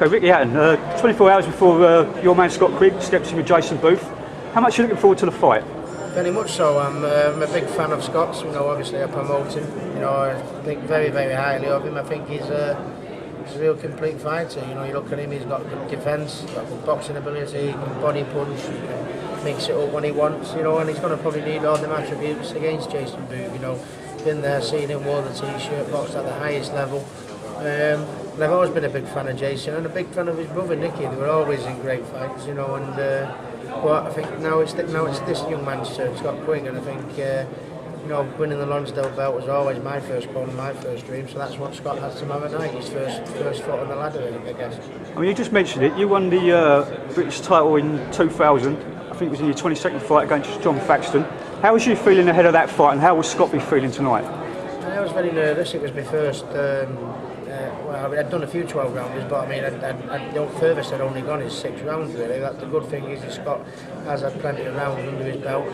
Okay, Ricky Hatton, 24 hours before your man Scott Quigg steps in with Jason Booth. How much are you looking forward to the fight? Very much so. I'm a big fan of Scott's. Obviously I promote him. I think very, very highly of him. I think he's a real complete fighter. You look at him, he's got good defence, got good boxing ability, he can body punch, he can mix it up when he wants, and he's going to probably need all them attributes against Jason Booth. Been there, seen him, wore the t-shirt, boxed at the highest level. And I've always been a big fan of Jason and a big fan of his brother Nicky. They were always in great fights, but I think now it's this young man's turn, Scott Quigg, and I think winning the Lonsdale belt was always my first goal and my first dream. So that's what Scott has tomorrow night, his first foot on the ladder, I guess. I mean, you just mentioned it. You won the British title in 2000. I think it was in your 22nd fight against John Faxton. How was you feeling ahead of that fight, and how will Scott be feeling tonight? I was very nervous. It was my first. I'd done a few 12 rounders, but the furthest I'd only gone is 6 rounds really. The good thing is that Scott has had plenty of rounds under his belt.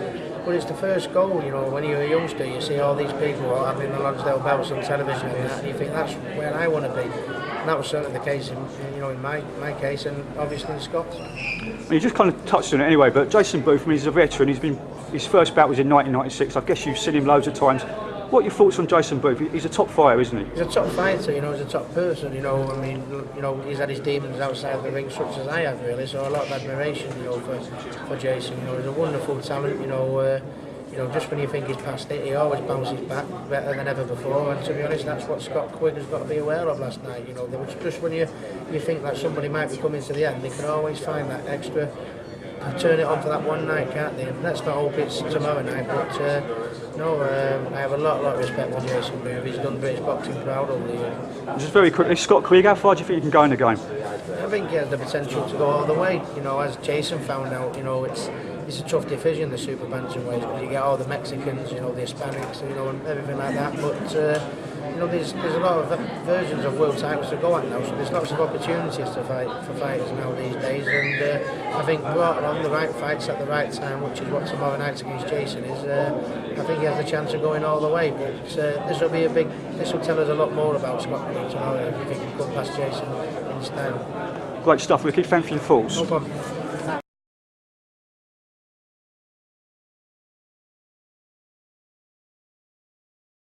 But it's the first goal, when you're a youngster, you see all these people having the Lonsdale belts on television and you think that's where I want to be. And that was certainly the case in my case, and obviously in Scott's. Well, you just kind of touched on it anyway, but Jason Booth, he's a veteran. His first bout was in 1996. I guess you've seen him loads of times. What are your thoughts on Jason Booth? He's a top fighter, isn't he? He's a top fighter, he's a top person, he's had his demons outside the ring such as I have really, so a lot of admiration, for Jason. He's a wonderful talent, just when you think he's past it, he always bounces back better than ever before, and to be honest, that's what Scott Quigg has got to be aware of last night. There was just when you think that somebody might be coming to the end, they can always find that extra, turn it on for that one night, can't they? And let's not hope it's tomorrow night, but I have a lot of respect for Jason Booth. He's done British boxing proud over the years. Just very quickly, Scott Quigg, how far do you think he can go in the game? I think he has the potential to go all the way. As Jason found out, it's a tough division, the super-bantamweight, because you get all the Mexicans, the Hispanics, and everything like that. But there's a lot of versions of world titles to go at now, so there's lots of opportunities to fight for fighters now these days. And I think brought on the right fights at the right time, which is what tomorrow night against Jason is. I think he has a chance of going all the way. But this will tell us a lot more about Scott tomorrow if he can come past Jason in style. Great stuff, Ricky. Thanks for your thoughts. No problem.